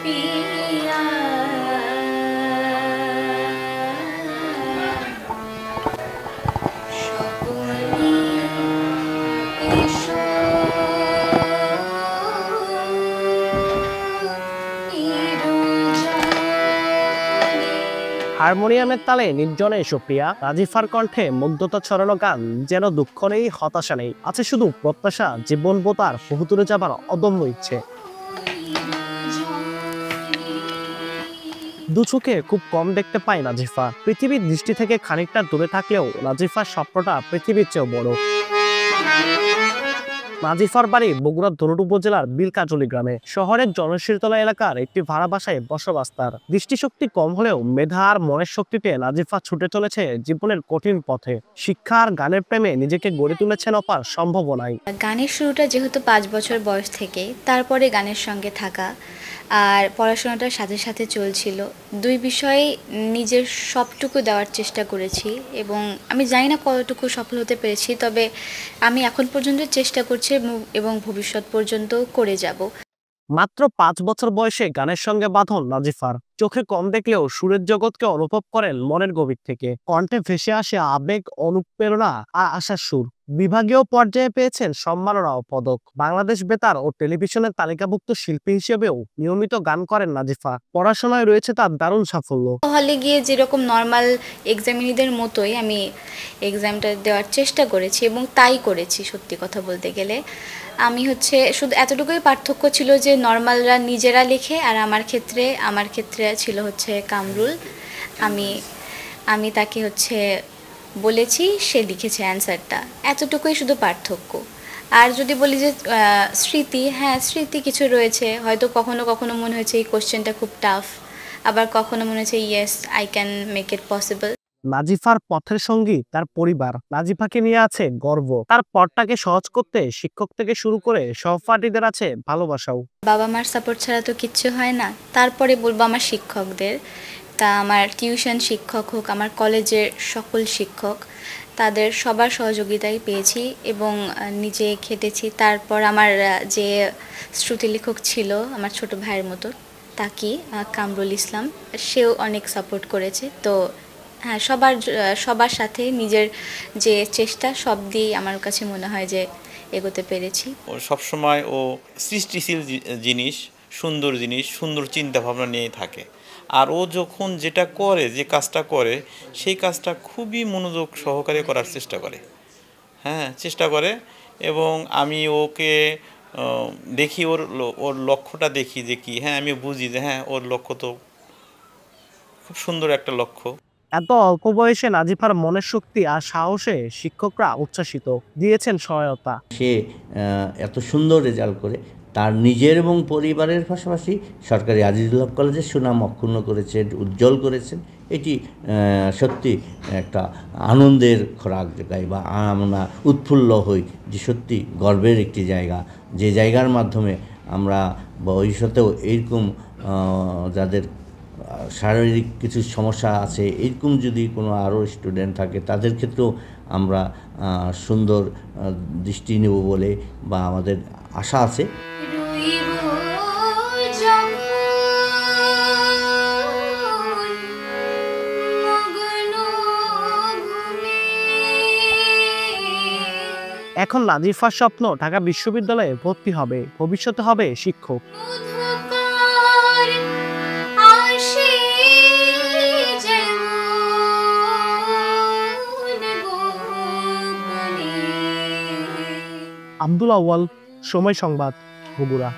হারমোনিয়ামের তালে নির্জনে সুপ্রিয়া, রাজিফার কণ্ঠে মুগ্ধতা ছড়ানো গান, যেন দুঃখ নেই, হতাশা নেই, আছে শুধু প্রত্যাশা, জীবন বোতার বহুদূরে যাবার অদম্য ইচ্ছে। দু চোখে খুব কম দেখতে পায় নাজিফা। পৃথিবীর দৃষ্টি থেকে খানিকটা দূরে থাকলেও নাজিফার স্বপ্নটা পৃথিবীর চেয়েও বড়। নাজিফার বাড়ি বগুড়ার ধুনট উপজেলার বিলকাজলি গ্রামে। শহরের জনশীতলা এলাকার একটি ভাড়া বাসায় বসবাস তার। দৃষ্টিশক্তি কম হলেও মেধা আর মনের শক্তিতে নাজিফা ছুটে চলেছে জীবনের কঠিন পথে। শিক্ষা আর গানের প্রেমে নিজেকে গড়ে তুলেছেন অপার সম্ভাবনায়। গানের শুরুটা যেহেতু 5 বছর বয়স থেকে, তারপরে গানের সঙ্গে থাকা আর পড়াশোনাটার সাথে সাথে চলছিল। দুই বিষয়ে নিজের সবটুকু দেওয়ার চেষ্টা করেছি এবং আমি জানি না কতটুকু সফল হতে পেরেছি, তবে আমি এখন পর্যন্ত চেষ্টা করছি এবং ভবিষ্যৎ পর্যন্ত করে যাব। মাত্র 5 বছর বয়সে গানের সঙ্গে বাঁধন নাজিফার। চোখে কম দেখলেও সুরের জগৎকে অনুভব করেন মনের গভীর থেকে। কণ্ঠে ভেসে আসে আবেগ, অনুপ্রেরণা আর আশার সুর। বিভাগীয় পর্যায়ে পেয়েছেন সম্মাননা ও পদক। বাংলাদেশ বেতার ও টেলিভিশনের তালিকাভুক্ত শিল্পী হিসেবেও নিয়মিত গান করেন নাজিফা। পড়াশোনায় রয়েছে তার দারুণ সাফল্য। হলে গিয়ে যেরকম নর্মাল এক্সামিনিদের মতোই আমি এক্সামটা দেওয়ার চেষ্টা করেছি এবং তাই করেছি। সত্যি কথা বলতে গেলে আমি শুধু এতটুকুই পার্থক্য ছিল যে নর্মালরা নিজেরা লেখে আর আমার ক্ষেত্রে ছিল কামরুল। আমি আমি তাকে বলেছি, সে লিখেছে অ্যান্সারটা। এতটুকুই শুধু পার্থক্য। আর যদি বলি যে স্মৃতি, হ্যাঁ স্মৃতি কিছু রয়েছে। হয়তো কখনো কখনো মনে হয়েছে এই কোশ্চেনটা খুব টাফ, আবার কখনো মনে হচ্ছে yes I can make it possible. নাজিফার পথের সঙ্গী তার পরিবার। নাজিফাকে নিয়ে আছে গর্ব। তার পথটাকে সহজ করতে শিক্ষক থেকে শুরু করে সহপাঠীদের আছে ভালোবাসাও। বাবা মার সাপোর্ট ছাড়া তো কিচ্ছু হয় না। তারপরে বলবো আমার শিক্ষকদের, তা আমার টিউশন শিক্ষক হোক, আমার কলেজের সকল শিক্ষক, তাদের সবার সহযোগিতাই পেয়েছি এবং নিজে খেটেছি। তারপর আমার যে শ্রুতিলেখক ছিল আমার ছোট ভাইয়ের মতো, তাকে কামরুল ইসলাম, সেও অনেক সাপোর্ট করেছে। তো হ্যাঁ, সবার সাথে নিজের যে চেষ্টা সব দিয়েই আমার কাছে মনে হয় যে এগোতে পেরেছি। ও সবসময় ও সৃষ্টিশীল জিনিস, সুন্দর চিন্তাভাবনা নিয়েই থাকে। আর ও যখন যেটা করে, যে কাজটা করে, সেই কাজটা খুবই মনোযোগ সহকারে করার চেষ্টা করে। হ্যাঁ, চেষ্টা করে। এবং আমি ওকে দেখি, ওর লক্ষ্যটা দেখি যে কি। হ্যাঁ, আমি বুঝি যে হ্যাঁ, ওর লক্ষ্য তো খুব সুন্দর একটা লক্ষ্য। এত অল্প বয়সে নাজিফার মনের শক্তি আর সাহসে শিক্ষকরা উচ্ছ্বাসিত, দিয়েছেন সহায়তা। সে এত সুন্দর রেজাল্ট করে তার নিজের এবং পরিবারের পাশাপাশি সরকারি আজিজুল হক কলেজের সুনাম অক্ষুণ্ণ করেছেন, উজ্জ্বল করেছেন। এটি সত্যি একটা আনন্দের খোরাক জায়গায়, বা আমরা উৎফুল্ল হই যে সত্যি গর্বের একটি জায়গা, যে জায়গার মাধ্যমে আমরা ভবিষ্যতেও এইরকম যাদের শারীরিক কিছু সমস্যা আছে, এরকম যদি কোনো আরও স্টুডেন্ট থাকে, তাদের ক্ষেত্রেও আমরা সুন্দর দৃষ্টি নেব বলে বা আমাদের আশা আছে। এখন নাজিফার স্বপ্ন ঢাকা বিশ্ববিদ্যালয়ে ভর্তি হবে, ভবিষ্যতে হবে শিক্ষক। আব্দুল আউয়াল, সময় সংবাদ, বগুড়া।